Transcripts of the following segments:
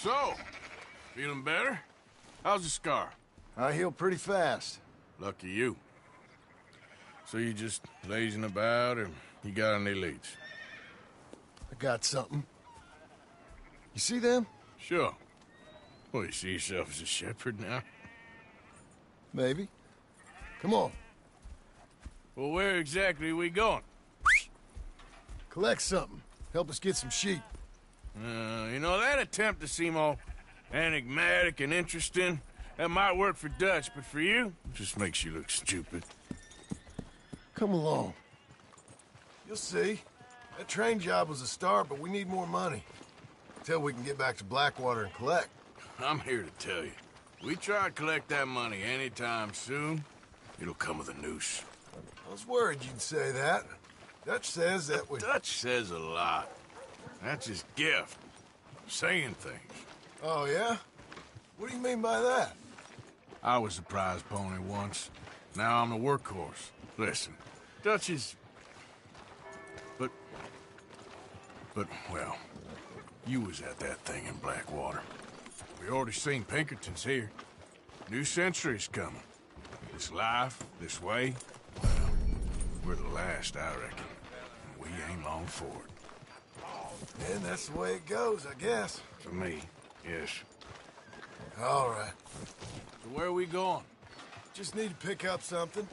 So, feeling better? How's the scar? I heal pretty fast. Lucky you. So you just lazing about, or you got any leads? I got something. You see them? Sure. Well, you see yourself as a shepherd now? Maybe. Come on. Well, where exactly are we going? Collect something. Help us get some sheep. You know, that attempt to seem all enigmatic and interesting, that might work for Dutch, but for you, it just makes you look stupid. Come along. You'll see. That train job was a start, but we need more money. Till we can get back to Blackwater and collect. I'm here to tell you, we try to collect that money anytime soon, it'll come with a noose. I was worried you'd say that. Dutch says that we... Dutch says a lot. That's his gift. Saying things. Oh, yeah? What do you mean by that? I was a prize pony once. Now I'm a workhorse. Listen, Dutch is... But, well, you was at that thing in Blackwater. We already seen Pinkertons here. New century's coming. This life, this way, well, we're the last, I reckon. And we ain't long for it. And that's the way it goes, I guess. For me, yes. All right. So where are we going? Just need to pick up something.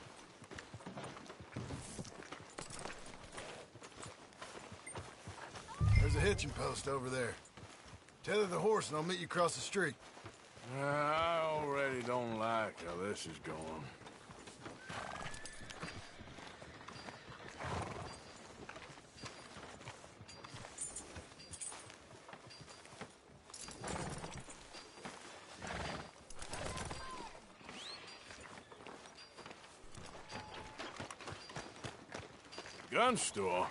There's a hitching post over there. Tether the horse and I'll meet you across the street. I already don't like how this is going. Gun store?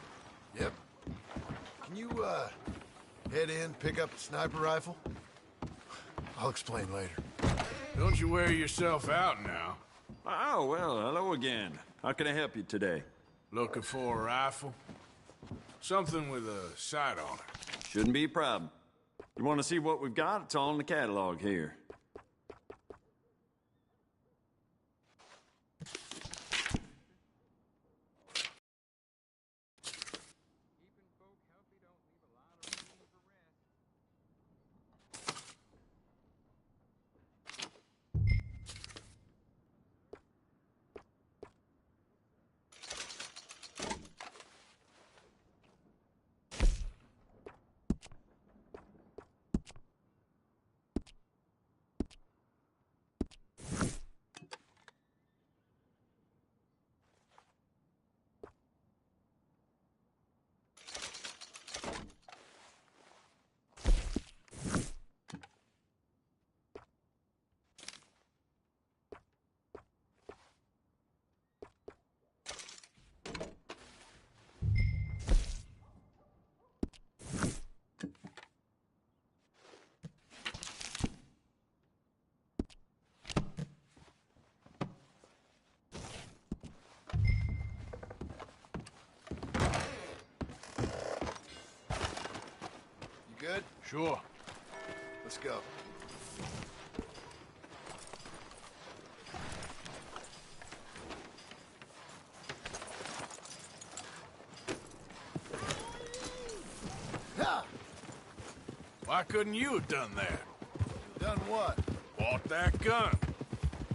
Yep. Can you, head in, pick up a sniper rifle? I'll explain later. Don't you wear yourself out now. Oh, well, hello again. How can I help you today? Looking for a rifle? Something with a sight on it. Shouldn't be a problem. You want to see what we've got? It's all in the catalog here. Good? Sure. Let's go. Ha! Why couldn't you have done that? Done what? Bought that gun.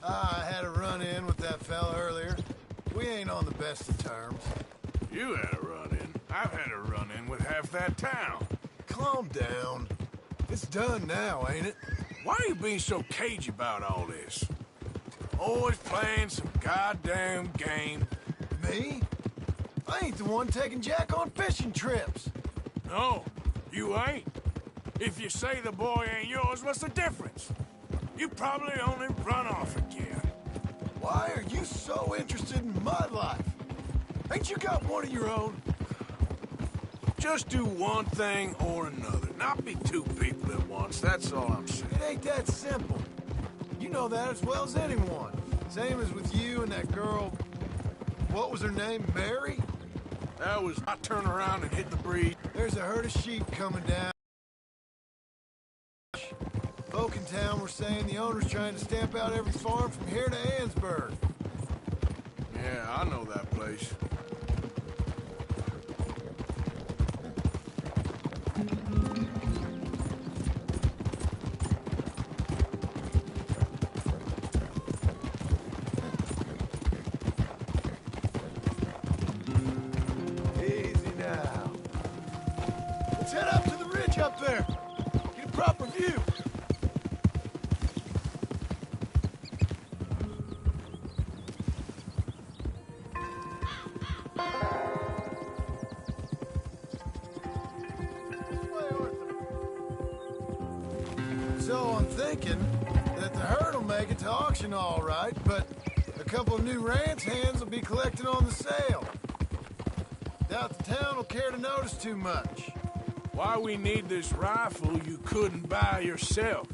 I had a run-in with that fella earlier. We ain't on the best of terms. You had a run-in. I've had a run-in with half that town. Calm down. It's done now, ain't it? Why are you being so cagey about all this? Always playing some goddamn game. Me? I ain't the one taking Jack on fishing trips. No, you ain't. If you say the boy ain't yours, what's the difference? You probably only run off again. Why are you so interested in my life? Ain't you got one of your own? Just do one thing or another. Not be two people at once, that's all I'm saying. It ain't that simple. You know that as well as anyone. Same as with you and that girl... What was her name? Mary? That was... I turn around and hit the breeze. There's a herd of sheep coming down. Folk in town were saying the owner's trying to stamp out every farm from here to Ansburg. Yeah, I know that place. Easy now. Let's head up to the ridge up there. Get a proper view. So I'm thinking that the herd will make it to auction all right, but a couple of new ranch hands will be collecting on the sale. Doubt the town will care to notice too much. Why we need this rifle you couldn't buy yourself?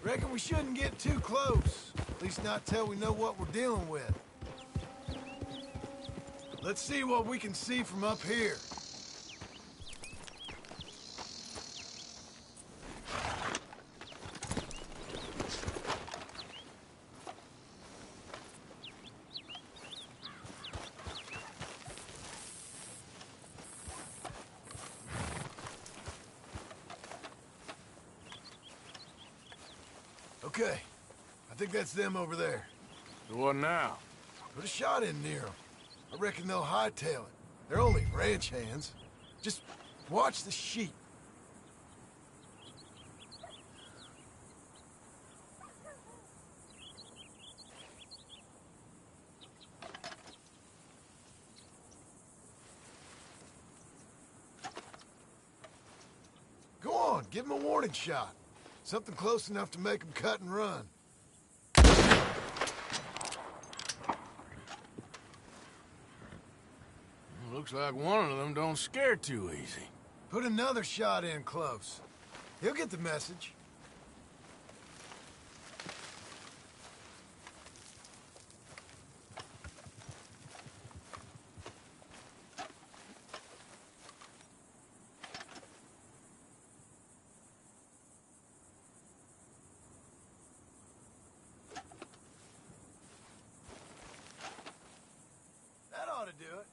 Reckon we shouldn't get too close. At least not till we know what we're dealing with. Let's see what we can see from up here. Okay, I think that's them over there. So what now? Put a shot in near them. I reckon they'll hightail it. They're only ranch hands. Just watch the sheep. Go on, give them a warning shot. Something close enough to make them cut and run. Looks like one of them don't scare too easy. Put another shot in close. He'll get the message. That ought to do it.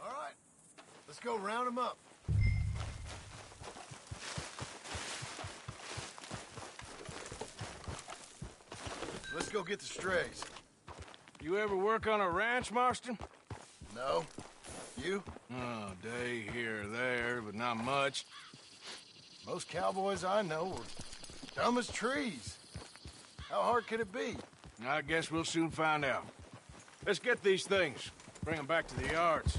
All right, let's go round them up. Let's go get the strays. You ever work on a ranch, Marston? No? You? Oh, day here or there, but not much. Most cowboys I know are dumb as trees. How hard could it be? I guess we'll soon find out. Let's get these things. Bring them back to the yards.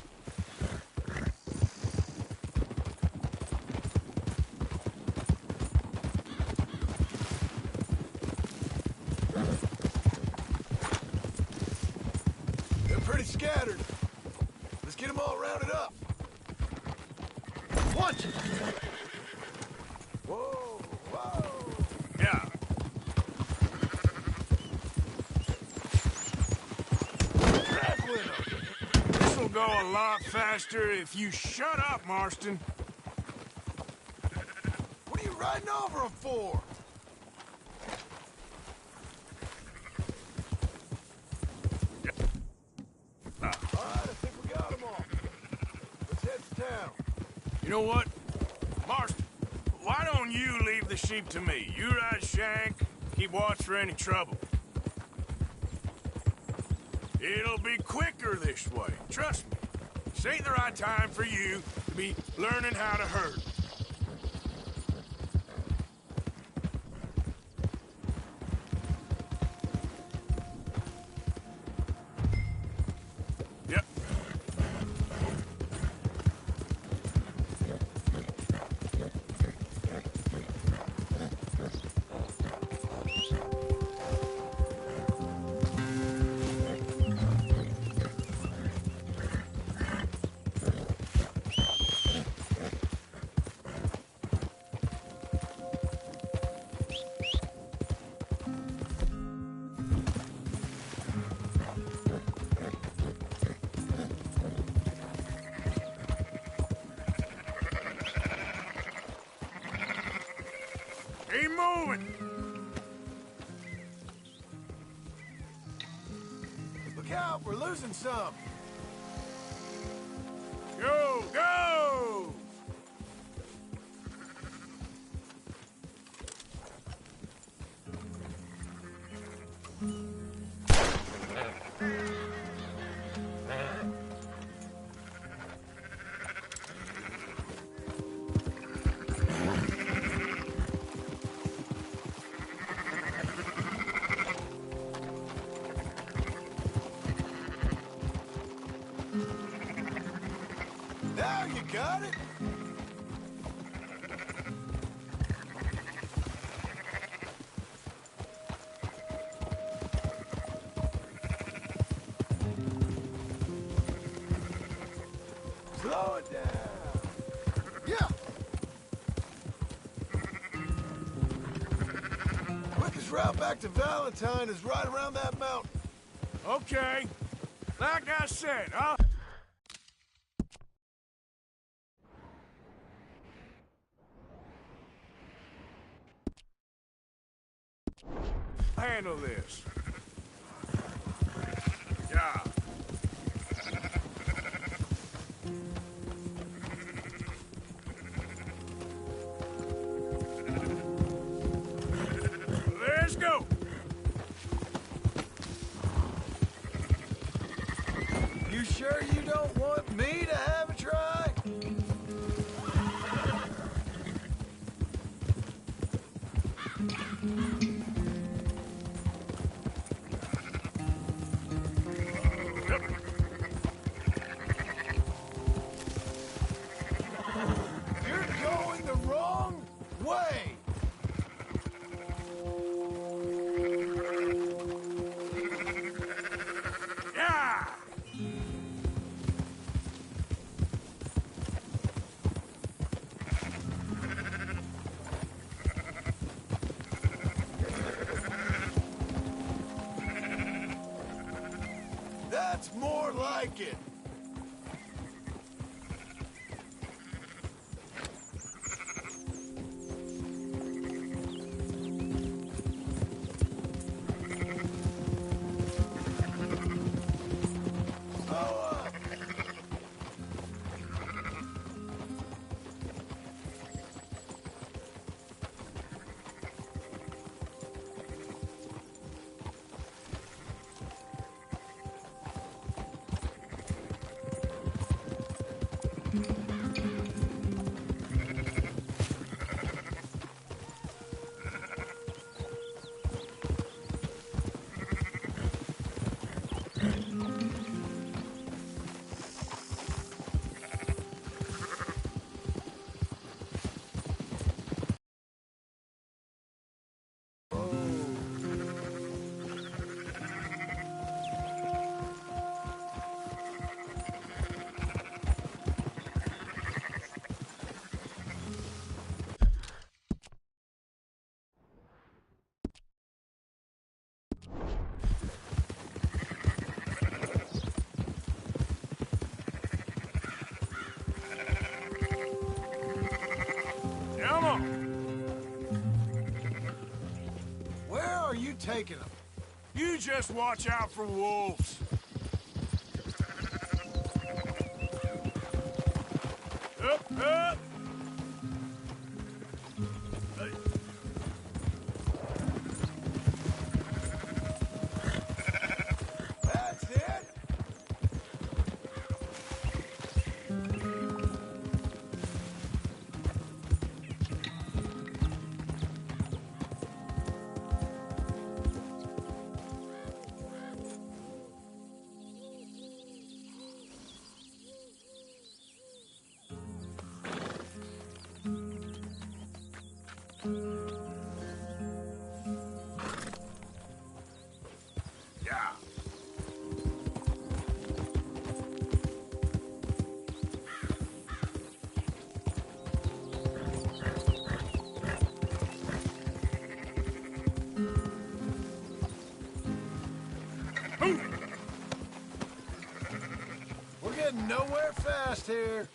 They're pretty scattered. Let's get them all rounded up. Watch it! Whoa, whoa! Yeah. Grappling them! This'll go a lot faster if you shut up, Marston. What are you riding over them for? All right, I think we got them all. Let's head to town. You know what? Marston, why don't you leave the sheep to me? You ride Shank, keep watch for any trouble. It'll be quicker this way, trust me. This ain't the right time for you to be learning how to herd. Yep. Keep moving! Look out, we're losing some. Go, go! Now you got it? Slow it down. Yeah. Quickest route back to Valentine is right around that mountain. Okay. Like I said, huh? Handle this. Yeah. Let's go. You sure you don't want me to have a try? You're going the wrong way. Yeah. That's more like it. Slow up. Come on. Where are you taking them? You just watch out for wolves. Up, up. That's it. Yeah. We're getting nowhere fast here.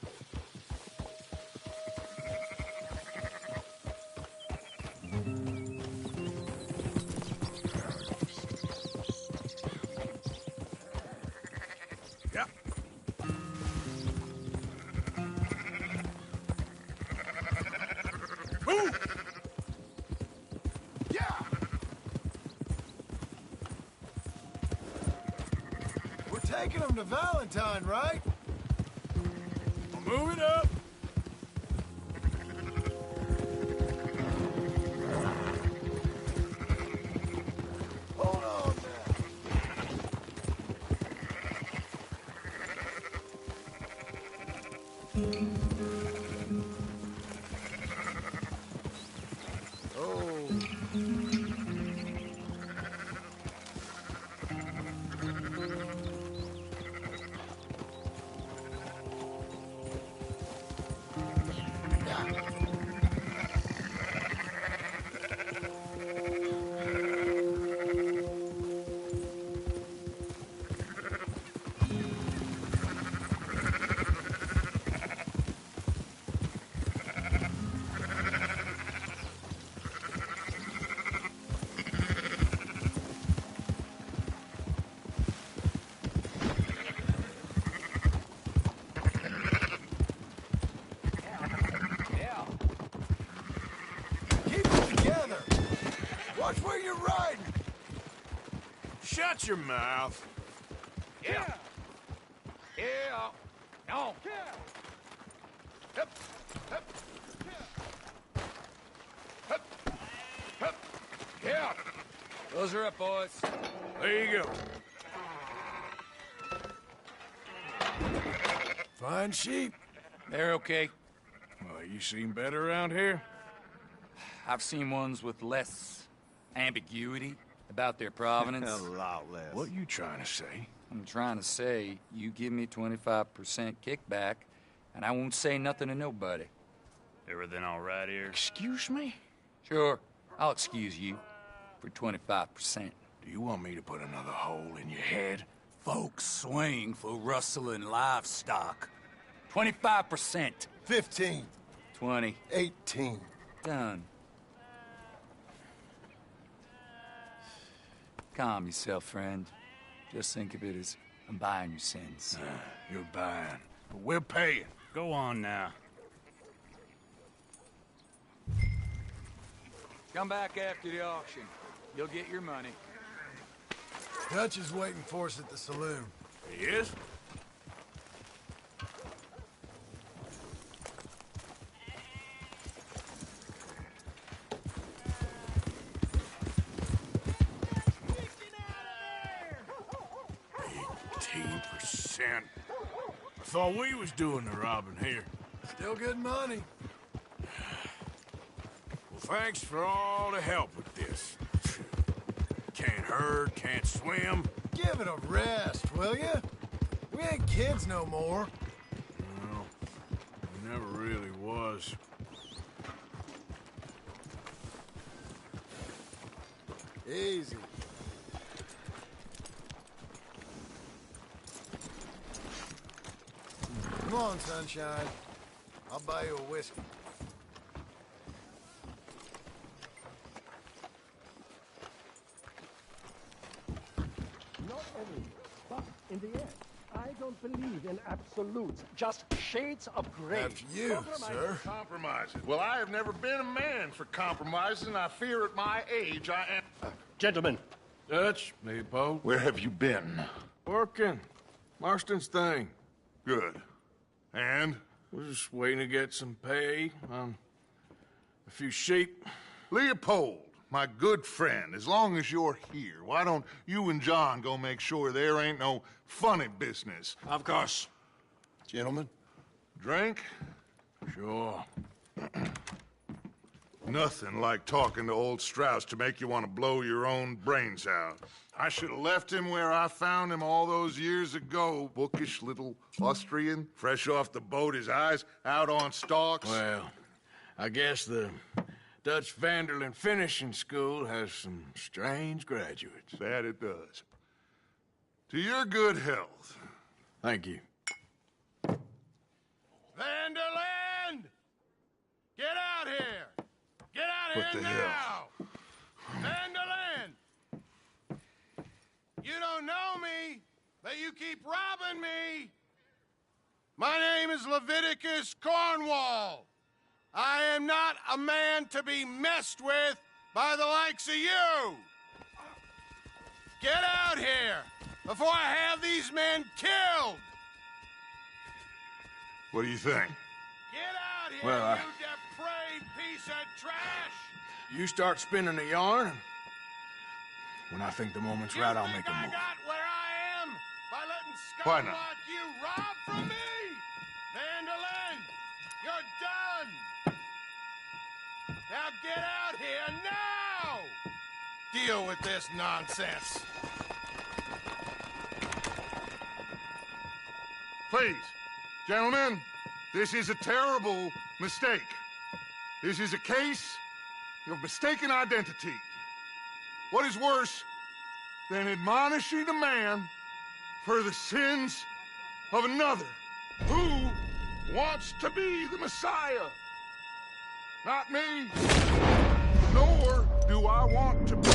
Move! Yeah! We're taking them to Valentine, right? Move it up! Hold on now. Keep it together. Watch where you're riding. Shut your mouth. Yeah. Yeah. No. Hup, hup, hup, hup. Yeah. Those are up, boys. There you go. Fine sheep. They're okay. Well, you seem better around here. I've seen ones with less ambiguity about their provenance. A lot less. What you trying to say? I'm trying to say, you give me 25% kickback, and I won't say nothing to nobody. Everything all right here? Excuse me? Sure, I'll excuse you for 25%. Do you want me to put another hole in your head? Folks swing for rustling livestock. 25%. 15. 20. 18. Done. Calm yourself, friend. Just think of it as I'm buying your sins. You're buying, but we're paying. Go on now. Come back after the auction. You'll get your money. Dutch is waiting for us at the saloon. He is? I thought we was doing the robbing here. Still good money. Well, thanks for all the help with this. Can't herd, can't swim. Give it a rest, will ya? We ain't kids no more. Well, never really was. Easy. Come on, sunshine. I'll buy you a whiskey. Not everything, but in the end, I don't believe in absolutes, just shades of gray. After you, sir. Compromises. Well, I have never been a man for compromises, and I fear at my age I am... Gentlemen, Dutch, Leopold. Where have you been? Working. Marston's thing. Good. And? We're just waiting to get some pay on a few sheep. Leopold, my good friend, as long as you're here, why don't you and John go make sure there ain't no funny business? Of course. Gentlemen. Drink? Sure. Nothing like talking to old Strauss to make you want to blow your own brains out. I should have left him where I found him all those years ago. Bookish little Austrian, fresh off the boat, his eyes out on stalks. Well, I guess the Dutch Vanderlyn Finishing School has some strange graduates. That it does. To your good health. Thank you. Vanderland! Get out here! Get out What here the hell? now! Vanderland! You don't know me, but you keep robbing me! My name is Leviticus Cornwall. I am not a man to be messed with by the likes of you! Get out here before I have these men killed! What do you think? Get out here, Well, you depraved piece of trash! You start spinning a yarn, and when I think the moment's right, I'll make a I move. got where I am by letting Why scum not? like you rob from me? Vandalin, you're done! Now get out here now! Deal with this nonsense. Please, gentlemen, this is a terrible mistake. This is a case of mistaken identity. What is worse than admonishing a man for the sins of another who wants to be the Messiah? Not me, nor do I want to be.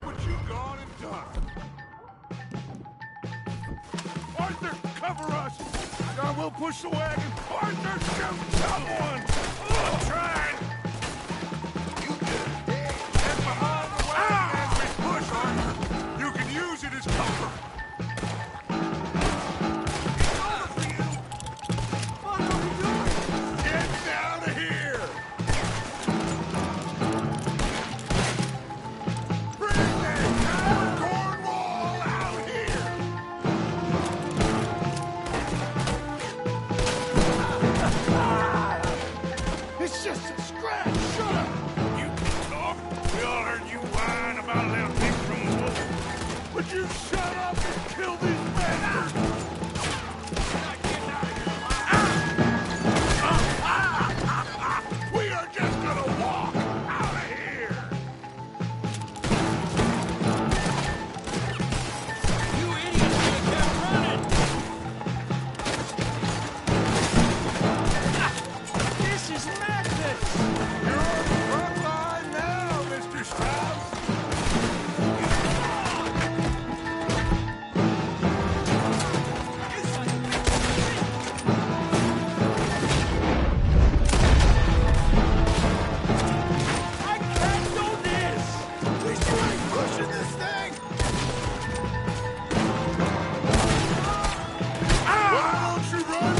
What you gone and done? Arthur, cover us! John, we'll push the wagon. Arthur, shoot someone! I'm trying! You just get behind the wagon as we push, Arthur! You can use it as cover! It's over for you! What are you doing? Get out of here! Bring that Cornwall out here! It's just a scratch! Shut up! You can talk. We all heard you whine about a little thing from the wolf. Would you shut up and kill these bastards? We are just gonna walk out of here! You idiots should have kept running! This is madness! You're on the front line now, Mr. Strauss! I can't do this! At least you ain't pushing this thing! Why don't you run?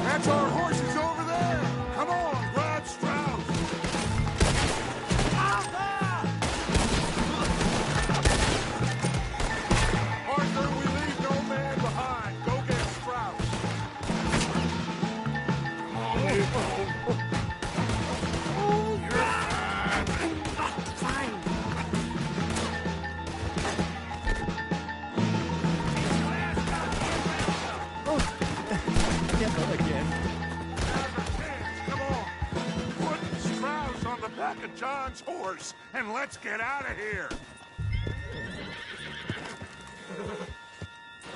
That's our horses over there! Come on, Brad Strauss! Arthur, we leave no man behind. Go get Strauss. Come on. Put Strauss on the back of John's horse, and let's get out of here.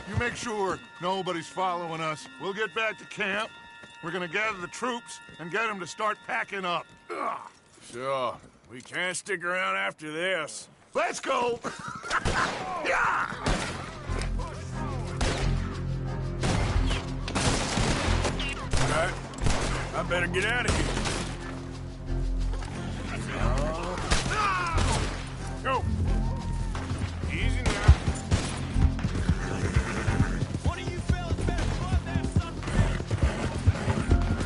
You make sure nobody's following us. We'll get back to camp. We're gonna gather the troops and get them to start packing up. Ugh. Sure. We can't stick around after this. Let's go! Yeah! All right. I better get out of here. Go. Easy now. One of you fellas better flood that son of a bitch.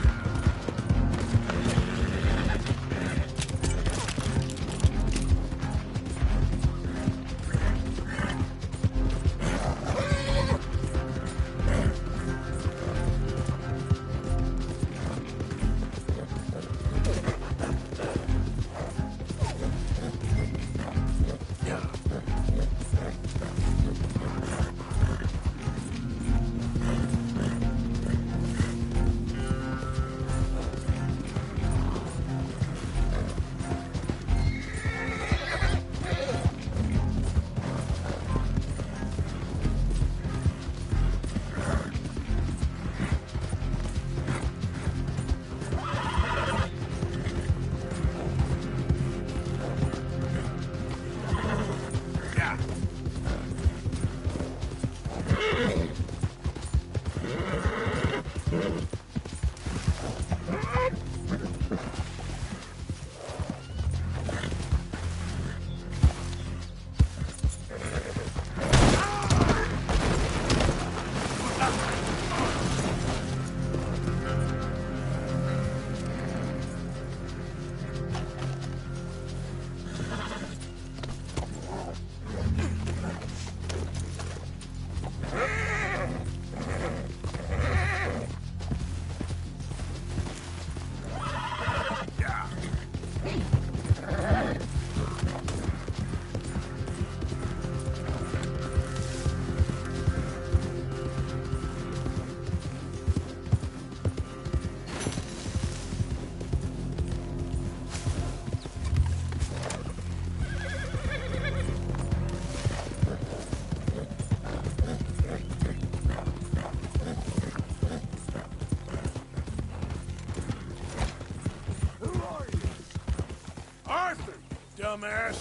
dumbass.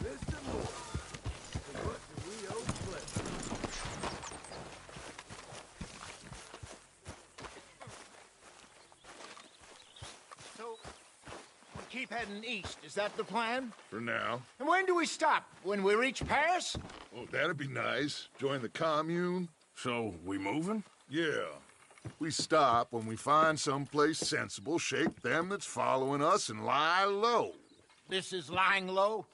Mr. Moore, what do we owe Fletcher? So, we keep heading east. Is that the plan? For now. And when do we stop? When we reach Paris? Oh, that'd be nice. Join the commune. So, we moving? Yeah. We stop when we find someplace sensible, shake them that's following us, and lie low. This is lying low?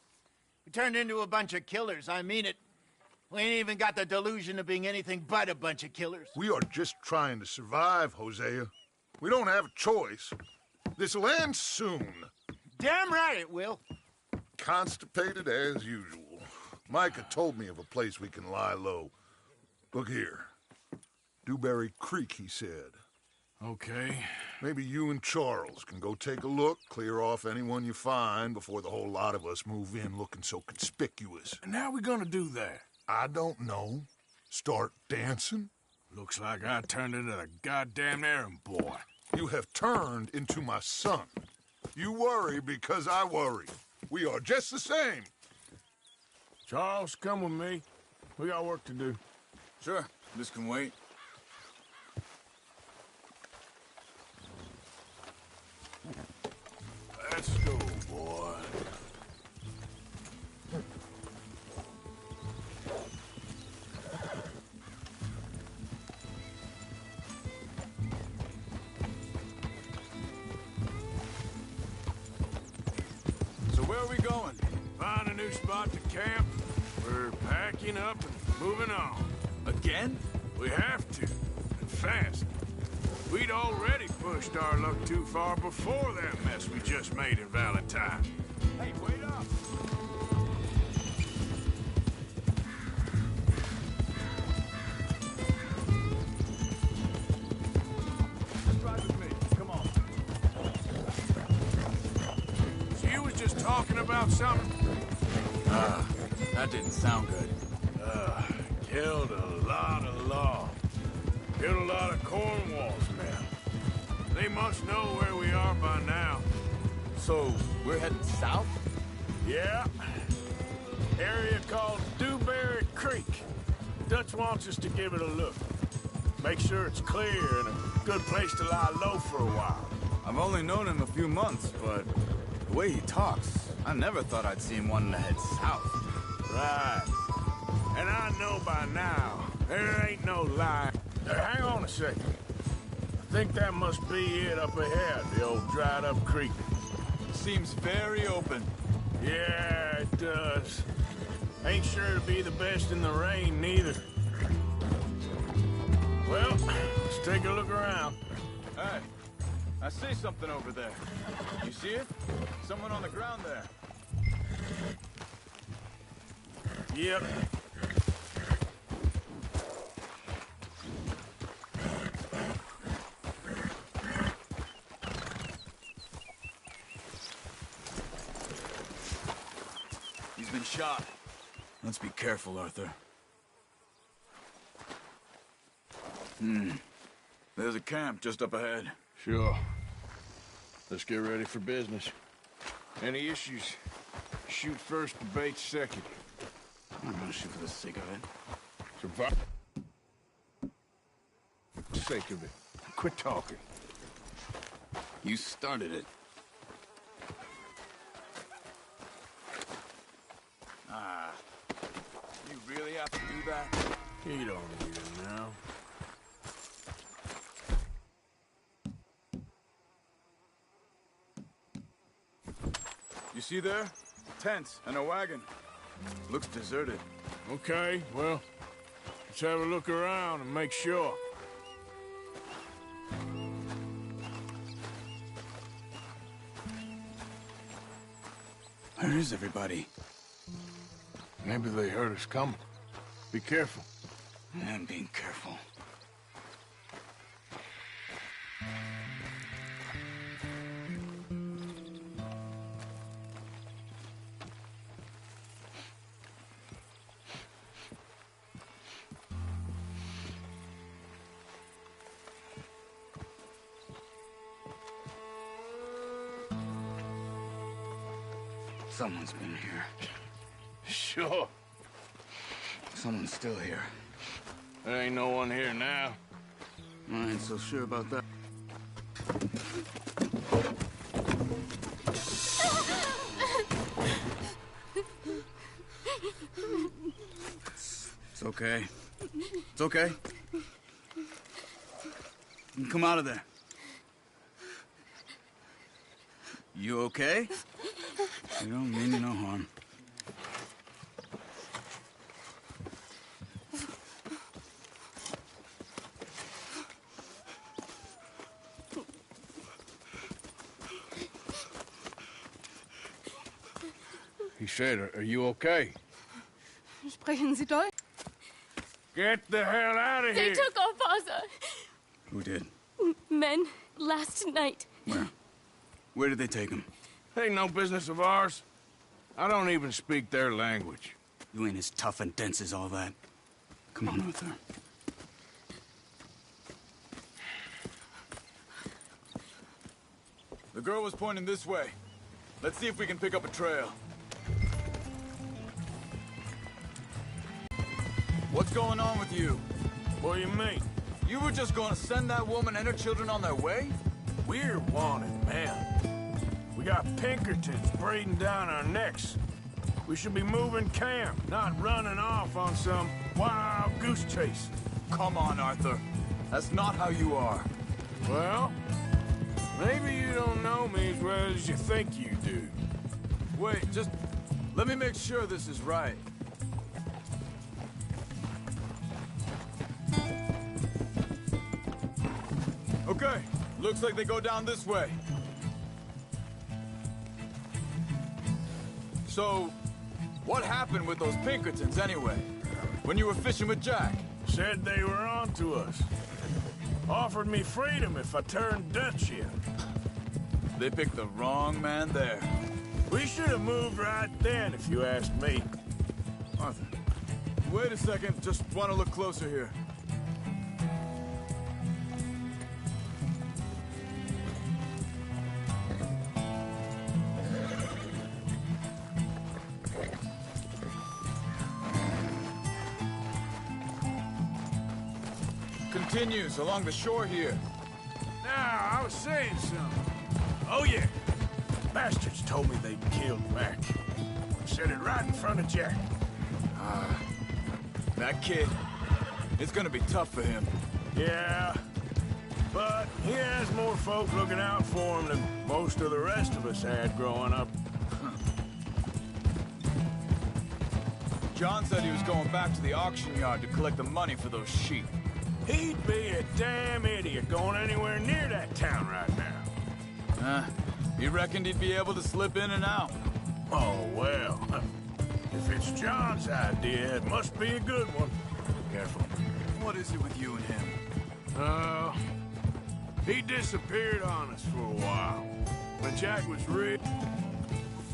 We turned into a bunch of killers, I mean it. We ain't even got the delusion of being anything but a bunch of killers. We are just trying to survive, Hosea. We don't have a choice. This'll end soon. Damn right it will. Constipated as usual. Micah told me of a place we can lie low. Look here. Dewberry Creek, he said. Okay. Maybe you and Charles can go take a look, clear off anyone you find before the whole lot of us move in looking so conspicuous. And how we gonna do that? I don't know. Start dancing? Looks like I turned into the goddamn errand boy. You have turned into my son. You worry because I worry. We are just the same. Charles, come with me. We got work to do. Sure, this can wait. Let's go, boy. So where are we going? Find a new spot to camp. We're packing up and moving on. Again? We have to, and fast. We'd already pushed our luck too far before that mess we just made in Valentine. Hey, wait up! Just drive with me. Come on. So you was just talking about something? That didn't sound good. Killed a lot of law. Killed a lot of Cornwall's men. They must know where we are by now. So, we're heading south? Yeah. Area called Dewberry Creek. Dutch wants us to give it a look. Make sure it's clear and a good place to lie low for a while. I've only known him a few months, but the way he talks, I never thought I'd see him wanting to head south. Right. And I know by now, there ain't no lie. Hang on a second. I think that must be it up ahead, the old dried-up creek. Seems very open. Yeah, it does. Ain't sure to be the best in the rain, neither. Well, let's take a look around. Hey, I see something over there. You see it? Someone on the ground there. Yep. He's been shot. Let's be careful, Arthur. There's a camp just up ahead. Sure. Let's get ready for business. Any issues? Shoot first, debate second. I'm gonna shoot for the sake of it. Survive. For the sake of it. Quit talking. You started it. You really have to do that? You don't need it now. You see there? Tents and a wagon. Looks deserted. Okay, well, let's have a look around and make sure. Where is everybody? Maybe they heard us coming. Be careful. I'm being careful. Someone's been here. Sure. Someone's still here. There ain't no one here now. I ain't so sure about that. It's okay. It's okay. You can come out of there. You okay? You don't mean you no harm. He said, are you okay? Sprechen Sie Deutsch? Get the hell out of They here! took our father. Who did? Men last night. Where? Where did they take him? Ain't no business of ours. I don't even speak their language. You ain't as tough and dense as all that. Come on, Arthur. The girl was pointing this way. Let's see if we can pick up a trail. What's going on with you? What do you mean? You were just gonna send that woman and her children on their way? We're wanted men. We got Pinkertons breathing down our necks. We should be moving camp, not running off on some wild goose chase. Come on, Arthur. That's not how you are. Well, maybe you don't know me as well as you think you do. Wait, just let me make sure this is right. Okay, looks like they go down this way. So, what happened with those Pinkertons anyway? When you were fishing with Jack? Said they were on to us. Offered me freedom if I turned Dutch in. They picked the wrong man there. We should have moved right then, if you asked me. Arthur, wait a second. Just want to look closer here. Continues along the shore here. Now, I was saying something. Oh, yeah. Bastards told me they'd killed Mac. Said it right in front of Jack. That kid, it's gonna be tough for him. Yeah, but he has more folk looking out for him than most of the rest of us had growing up. John said he was going back to the auction yard to collect the money for those sheep. He'd be a damn idiot going anywhere near that town right now. He reckoned he'd be able to slip in and out. Oh, well. If it's John's idea, it must be a good one. Careful. What is it with you and him? He disappeared on us for a while. When Jack was real...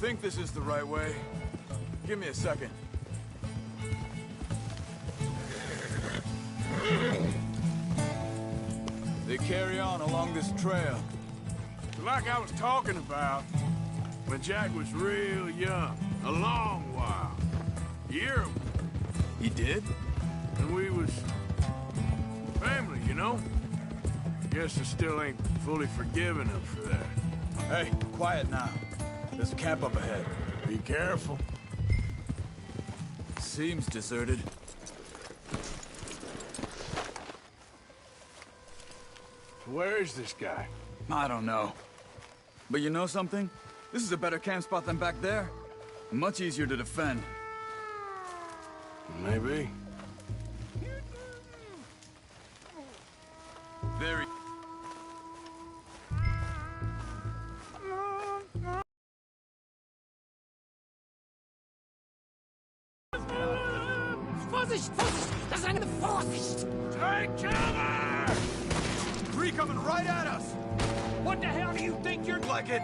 Think this is the right way? Give me a second. They carry on along this trail. Like I was talking about, when Jack was real young, a long while. A year. He did? And we was family, you know? Guess I still ain't fully forgiven him for that. Hey, quiet now. There's a camp up ahead. Be careful. Seems deserted. Where is this guy? I don't know. But you know something? This is a better camp spot than back there. Much easier to defend. Maybe. Very... Vorsicht! Vorsicht! Das ist eine Vorsicht! Take cover! Three coming right at us! What the hell do you think you're... Like it!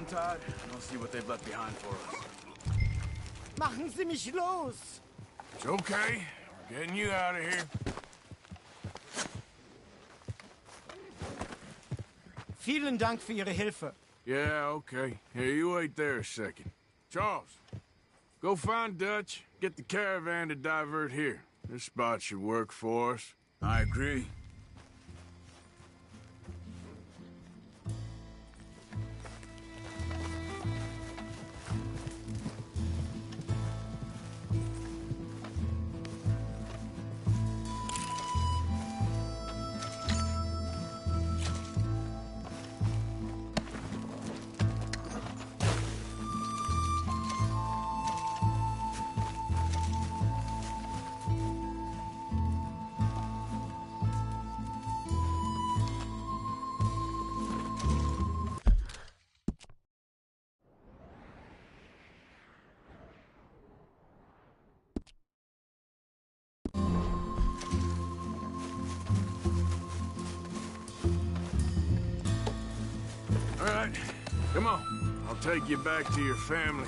untied, and I'll see what they've left behind for us. Machen Sie mich los! It's okay. We're getting you out of here. Vielen Dank für Ihre Hilfe. Yeah, okay. Here, you wait there a second. Charles, go find Dutch. Get the caravan to divert here. This spot should work for us. I agree. All right, come on. I'll take you back to your family.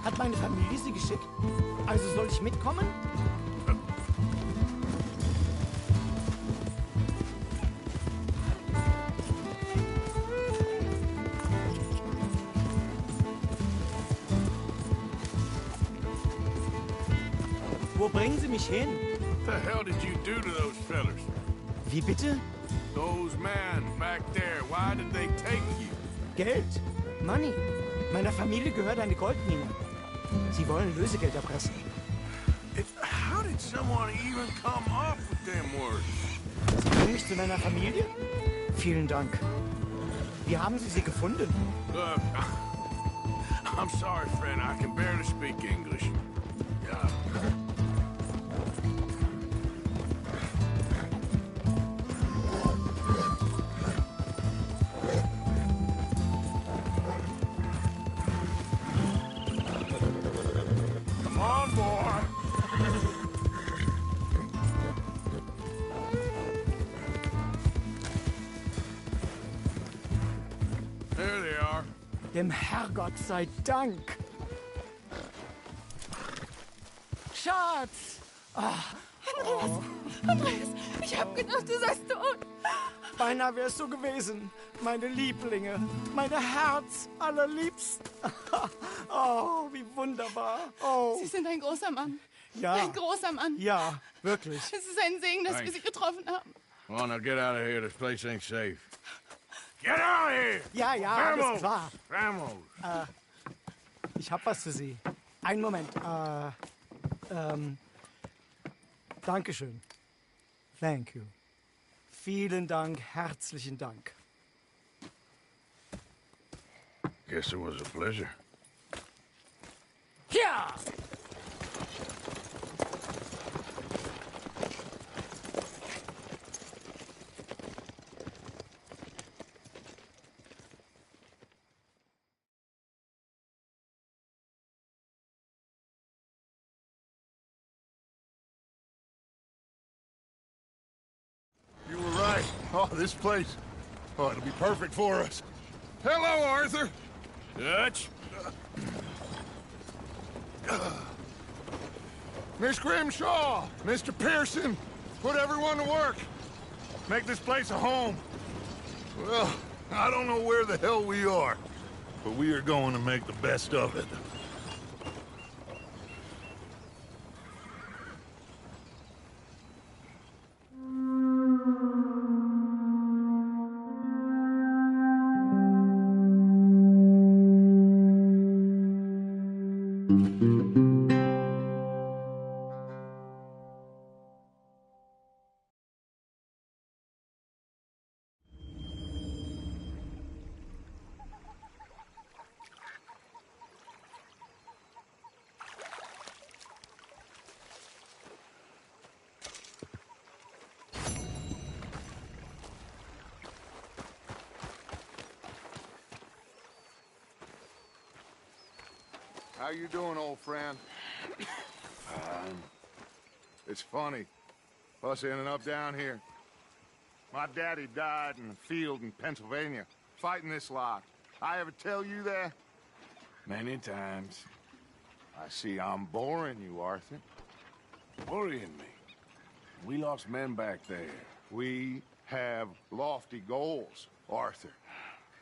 Hat meine Familie Sie geschickt? Also soll ich mitkommen? Wo bringen Sie mich hin? What the hell did you do to those fellers? Wie bitte? Those men back there, why did they take you? Geld. Money. Meiner Familie gehört eine Goldmine. Sie wollen Lösegeld erpressen. How did someone even come up with them words? Sie bringen mich zu meiner Familie? Vielen Dank. Wie haben Sie sie gefunden? Look, I'm sorry, friend. I can barely speak English. Yeah. Come on, boy. There they are. Dem Herrgott sei Dank. Schatz! Andreas, ich hab gedacht, du seist tot. Beinahe wärst du gewesen. Meine Lieblinge. Meine Herz allerliebsten. Oh, wie wunderbar. Oh. Sie sind ein großer Mann. Ja. Ein großer Mann. Ja, wirklich. Es ist ein Segen, dass wir Sie getroffen haben. Come on, now get out of here. This place ain't safe. Get out of here! Ja, ja, alles klar. Vamos! Ich hab was für Sie. Einen Moment. Dankeschön. Thank you. Vielen Dank, herzlichen Dank. Guess it was a pleasure. Ja! You were right. Oh, this place. Oh, it'll be perfect for us. Hello, Arthur. Dutch? Miss Grimshaw, Mr. Pearson, put everyone to work. Make this place a home. Well, I don't know where the hell we are, but we are going to make the best of it. How you doing, old friend? Fine. It's funny, us ending up down here. My daddy died in the field in Pennsylvania, fighting this lot. I ever tell you that? Many times. I see I'm boring you, Arthur. Worrying me. We lost men back there. We have lofty goals, Arthur.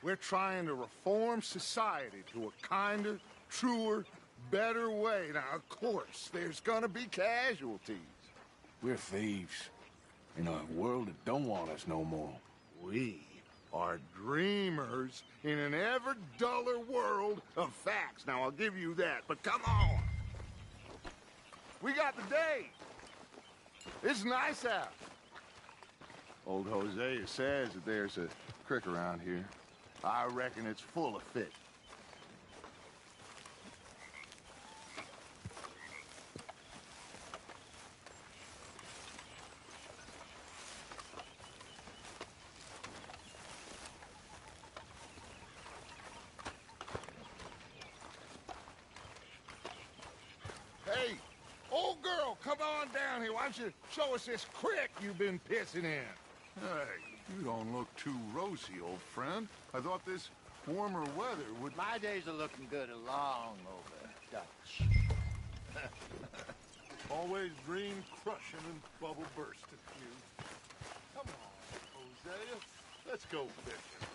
We're trying to reform society to a kinder, truer, better way. Now, of course, there's gonna be casualties. We're thieves. In a world that don't want us no more. We are dreamers in an ever duller world of facts. Now, I'll give you that, but come on. We got the day. It's nice out. Old Hosea says that there's a creek around here. I reckon it's full of fish. Hey, old girl, come on down here. Why don't you show us this creek you've been pissing in? Hey, you don't look too rosy, old friend. I thought this warmer weather would... My days are looking good along over Dutch. Always dream crushing and bubble bursting, you. Come on, Hosea. Let's go fishing.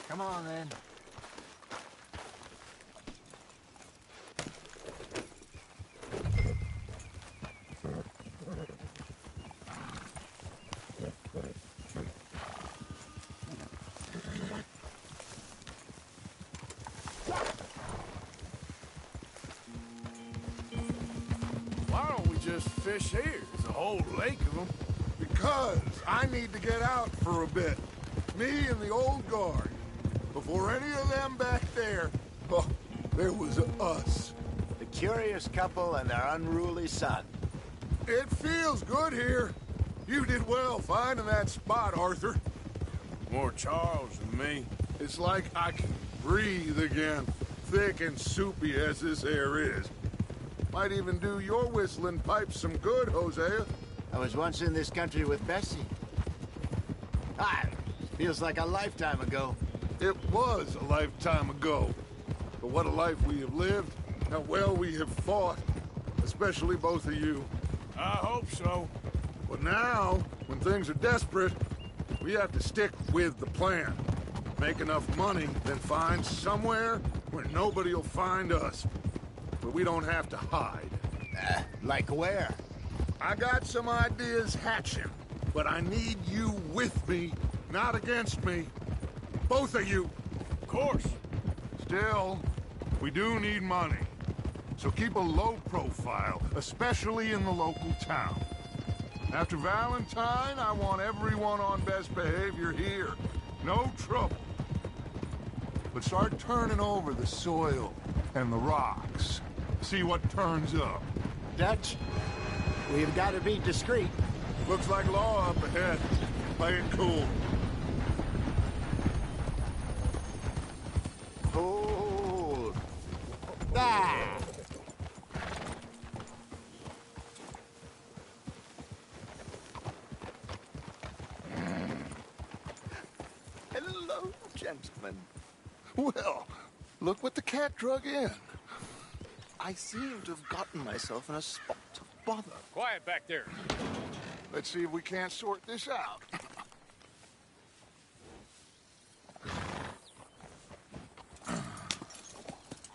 Come on, then. Why don't we just fish here? There's a whole lake of them. Because I need to get out for a bit. Me and the old guard. Before any of them back there, oh, there was us. The curious couple and their unruly son. It feels good here. You did well finding that spot, Arthur. More Charles than me. It's like I can breathe again, thick and soupy as this air is. Might even do your whistling pipes some good, Hosea. I was once in this country with Bessie. Feels like a lifetime ago. It was a lifetime ago. But what a life we have lived. How well we have fought. Especially both of you. I hope so. But now, when things are desperate, we have to stick with the plan. Make enough money, then find somewhere where nobody will find us. But we don't have to hide. Like where? I got some ideas hatching, but I need you with me, not against me. Both of you. Of course. Still, we do need money. So keep a low profile, especially in the local town. After Valentine, I want everyone on best behavior here. No trouble. But start turning over the soil and the rocks. See what turns up. Dutch, we've got to be discreet. Looks like law up ahead. Play it cool. Cool. Ah! Hello, gentlemen. Well, look what the cat drug in. I seem to have gotten myself in a spot of bother. Quiet back there. Let's see if we can't sort this out.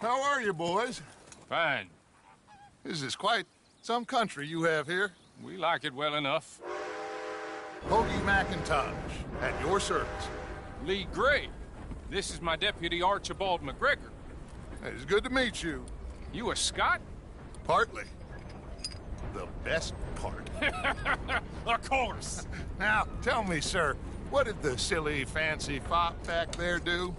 How are you, boys? Fine. This is quite some country you have here. We like it well enough. Hoagie McIntosh, at your service. Lee Gray. This is my deputy, Archibald McGregor. It's good to meet you. You a Scot? Partly. The best part. Of course. Now, tell me, sir, what did the silly, fancy fop back there do?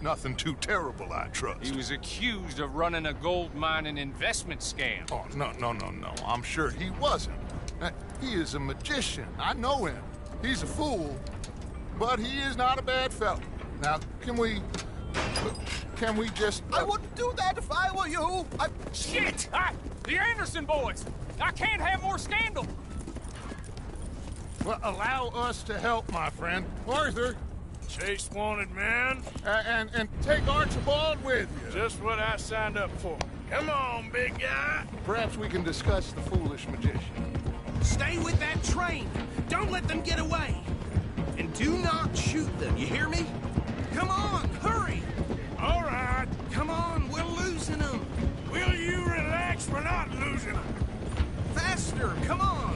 Nothing too terrible, I trust. He was accused of running a gold mining investment scam. Oh, no. I'm sure he wasn't. He is a magician. I know him. He's a fool, but he is not a bad fellow. Now, can we just... I wouldn't do that if I were you. Shit! The Anderson boys! I can't have more scandal! Well, allow us to help, my friend. Arthur, Chase wanted man. And take Archibald with you. Just what I signed up for. Come on, big guy. Perhaps we can discuss the foolish magician. Stay with that train. Don't let them get away. And do not shoot them, you hear me? Come on, hurry! All right. Come on, we're losing them. Will you relax? We're not losing them. Faster, come on.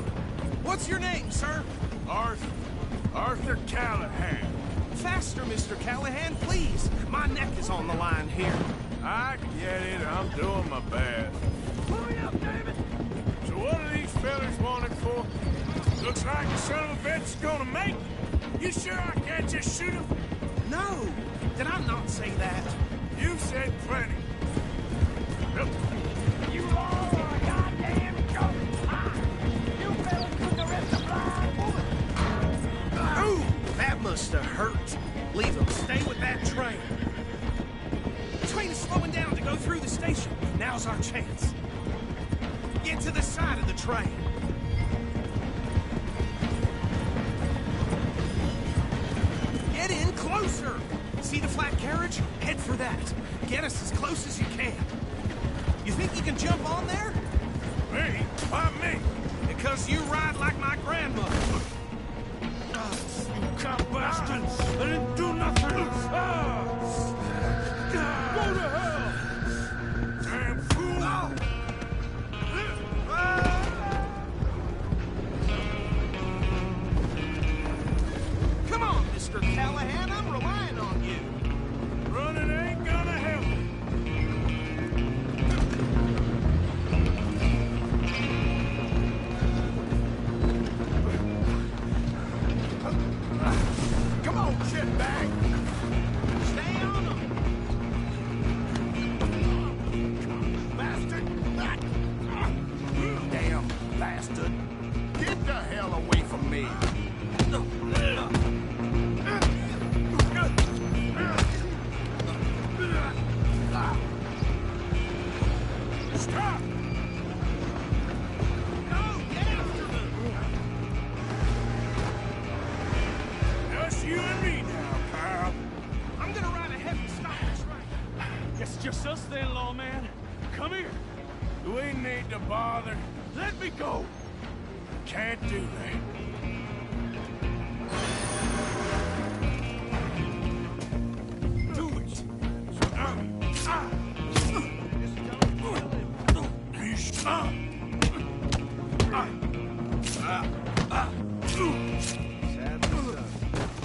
What's your name, sir? Arthur Callahan. Faster, Mr. Callahan, please. My neck is on the line here. I get it. I'm doing my best. Hurry up, David! So what are these fellas wanted for? Looks like the son of a bitch is gonna make it. You sure I can't just shoot him? No! Did I not say that? You said plenty. Look. You all are a goddamn joke! You fellas put the rest of blind woman! Ooh, that must have hurt. Leave them. Stay with that train. The train is slowing down to go through the station. Now's our chance. Get to the side of the train. Get in closer! See the flat carriage? Head for that. Get us as close as you can. You think you can jump on there? Me? Why me? Because you ride like my grandmother. You cop bastards! I didn't do nothing! Go to hell! Damn fool! Come on, Mr. Callahan, I'm relying on you. Running ain't gonna help. Come on, shitbag! Stay on them! Bastard! Damn bastard! Get the hell away from me! Stop! No, get after them! Just you and me now, pal. I'm gonna ride ahead and stop the train. It's just us then, lawman. Come here. Do we need to bother? Let me go. Can't do that. Do it!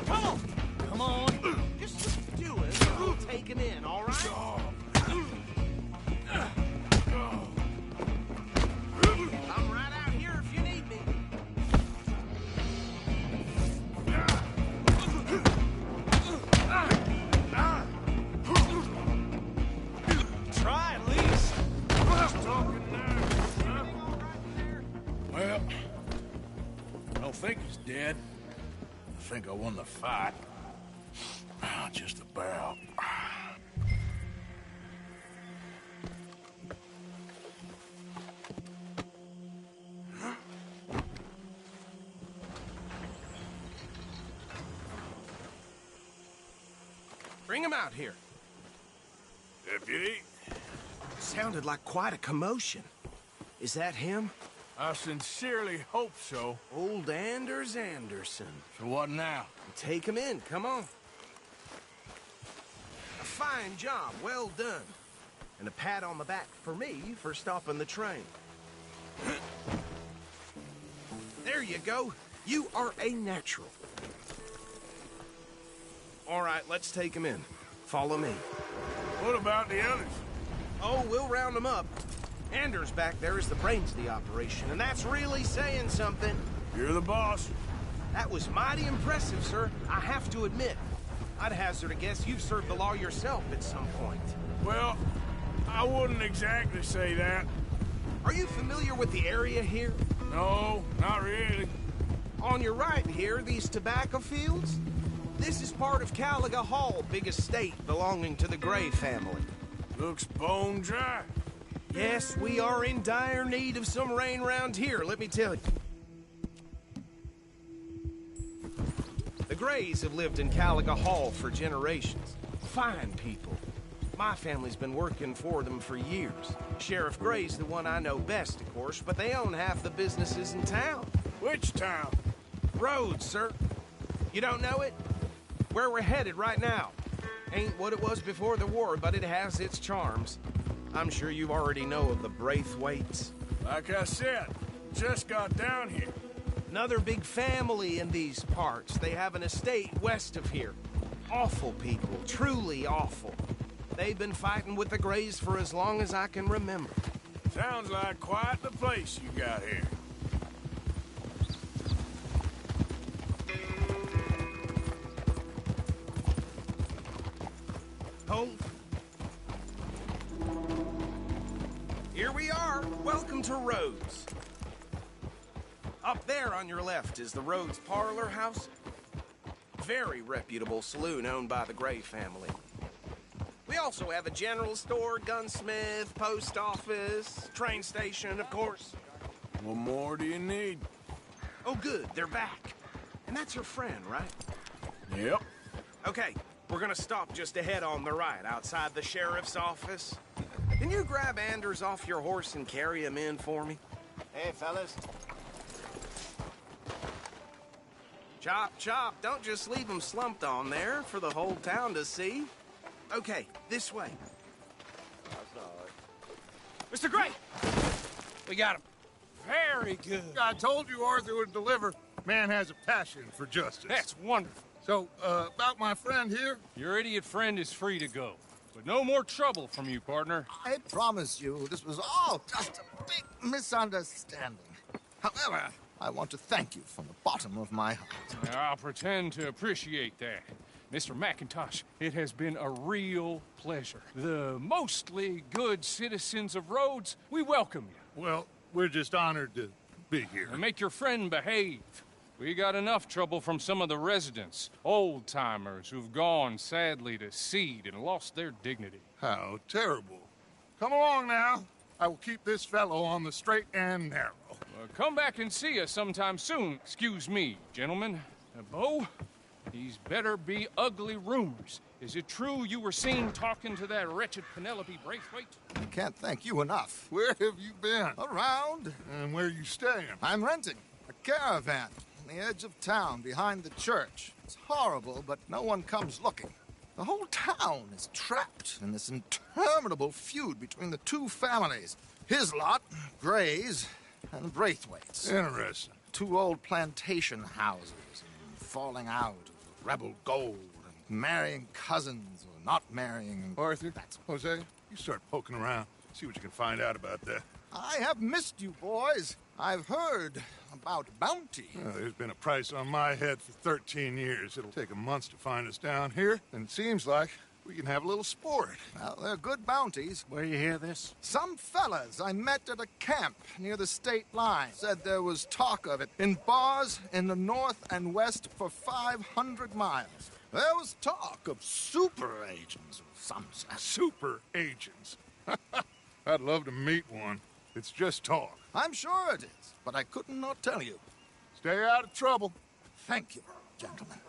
Come on! Come on! Just do it. We'll take him in, all right? I'm right out here if you need me. Try at least. Talking now, huh? Well, I don't think he's dead. I think I won the fight. Just about. Bring him out here. Deputy, Sounded like quite a commotion. Is that him? I sincerely hope so. Old Anders Anderson. So what now? Take him in, come on. A fine job, well done. And a pat on the back for me for stopping the train. There you go. You are a natural. All right, let's take him in. Follow me. What about the others? Oh, we'll round them up. Anders back there is the brains of the operation, and that's really saying something. You're the boss. That was mighty impressive, sir. I have to admit. I'd hazard a guess you've served the law yourself at some point. Well, I wouldn't exactly say that. Are you familiar with the area here? No, not really. On your right here, these tobacco fields? This is part of Caliga Hall, big estate belonging to the Gray family. Looks bone dry. Yes, we are in dire need of some rain round here, let me tell you. The Grays have lived in Caliga Hall for generations. Fine people. My family's been working for them for years. Sheriff Gray's the one I know best, of course, but they own half the businesses in town. Which town? Rhodes, sir. You don't know it? Where we're headed right now. Ain't what it was before the war, but it has its charms. I'm sure you already know of the Braithwaites. Like I said, just got down here. Another big family in these parts. They have an estate west of here. Awful people, truly awful. They've been fighting with the Grays for as long as I can remember. Sounds like quite the place you got here. Hold. Here we are. Welcome to Rhodes. Up there on your left is the Rhodes Parlor House. Very reputable saloon owned by the Gray family. We also have a general store, gunsmith, post office, train station, of course. What more do you need? Oh, good. They're back. And that's your friend, right? Yep. Okay. We're gonna stop just ahead on the right, outside the sheriff's office. Can you grab Anders off your horse and carry him in for me? Hey, fellas. Chop, chop. Don't just leave him slumped on there for the whole town to see. Okay, this way. Mr. Gray! We got him. Very good. I told you Arthur would deliver. Man has a passion for justice. That's wonderful. So, about my friend here? Your idiot friend is free to go. But no more trouble from you, partner. I promise you, this was all just a big misunderstanding. However, I want to thank you from the bottom of my heart. I'll pretend to appreciate that. Mr. McIntosh, it has been a real pleasure. The mostly good citizens of Rhodes, we welcome you. Well, we're just honored to be here. And make your friend behave. We got enough trouble from some of the residents, old-timers who've gone, sadly, to seed and lost their dignity. How terrible. Come along now. I will keep this fellow on the straight and narrow. Come back and see us sometime soon. Excuse me, gentlemen. Bo, these better be ugly rumors. Is it true you were seen talking to that wretched Penelope Braithwaite? I can't thank you enough. Where have you been? Around. And where are you staying? I'm renting a caravan on the edge of town behind the church. It's horrible, but no one comes looking. The whole town is trapped in this interminable feud between the two families. His lot, Grays, and Braithwaites. Interesting. Two old plantation houses, and falling out of rebel gold, and marrying cousins or not marrying. Arthur, Jose, you start poking around. See what you can find out about that. I have missed you, boys. I've heard about bounty. Well, there's been a price on my head for 13 years. It'll take 'em months to find us down here, and it seems like we can have a little sport. Well, they're good bounties. Where you hear this? Some fellas I met at a camp near the state line said there was talk of it in bars in the north and west for 500 miles. There was talk of super agents of some sort. Super agents. I'd love to meet one. It's just talk. I'm sure it is, but I couldn't not tell you. Stay out of trouble. Thank you, gentlemen.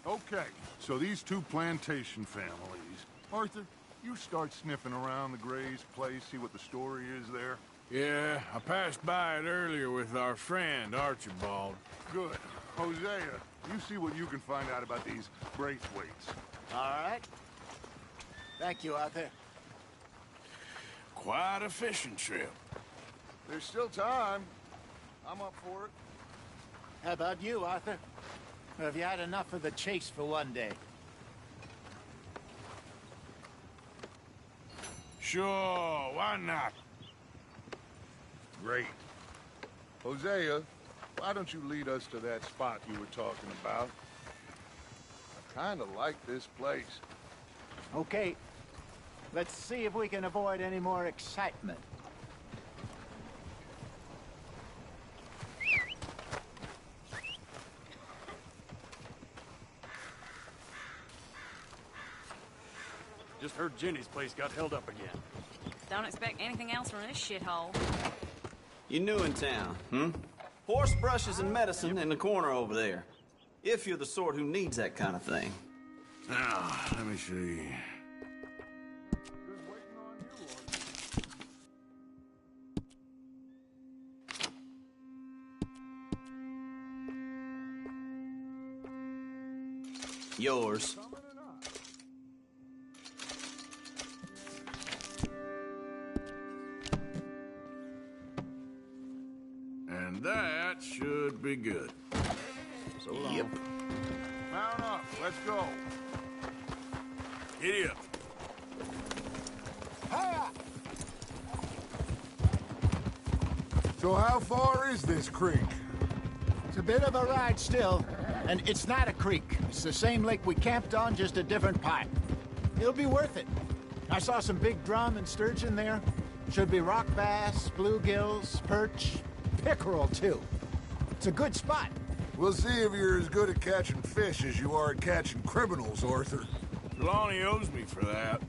Okay, so these two plantation families. Arthur, you start sniffing around the Grays' place, see what the story is there. Yeah, I passed by it earlier with our friend, Archibald. Good. Hosea, you see what you can find out about these Braithwaites. All right. Thank you, Arthur. Quite a fishing trip. There's still time. I'm up for it. How about you, Arthur? Or have you had enough of the chase for one day? Sure, why not? Great. Hosea, why don't you lead us to that spot you were talking about? I kind of like this place. Okay. Let's see if we can avoid any more excitement. Just heard Jenny's place got held up again. Don't expect anything else from this shithole. You new in town, hmm? Horse brushes and medicine in the corner over there. If you're the sort who needs that kind of thing. Now, let me see. Yours. And that should be good. So long. Yep. Mount up. Let's go. Giddy up. So how far is this creek? It's a bit of a ride still, and it's not a creek. It's the same lake we camped on, just a different part. It'll be worth it. I saw some big drum and sturgeon there. Should be rock bass, bluegills, perch, pickerel, too. It's a good spot. We'll see if you're as good at catching fish as you are at catching criminals, Arthur. Trelawney owes me for that.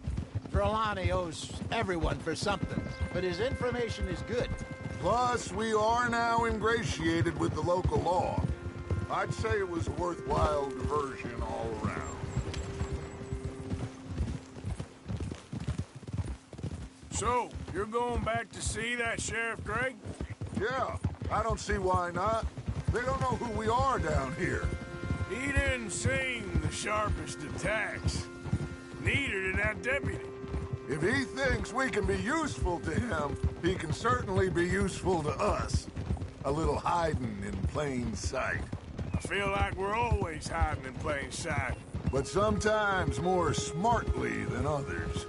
Trelawney owes everyone for something, but his information is good. Plus, we are now ingratiated with the local law. I'd say it was a worthwhile diversion all around. So, you're going back to see that Sheriff Gregg? Yeah, I don't see why not. They don't know who we are down here. He didn't seem the sharpest attacks. Neither did that deputy. If he thinks we can be useful to him, he can certainly be useful to us. A little hiding in plain sight. I feel like we're always hiding in plain sight. But sometimes more smartly than others.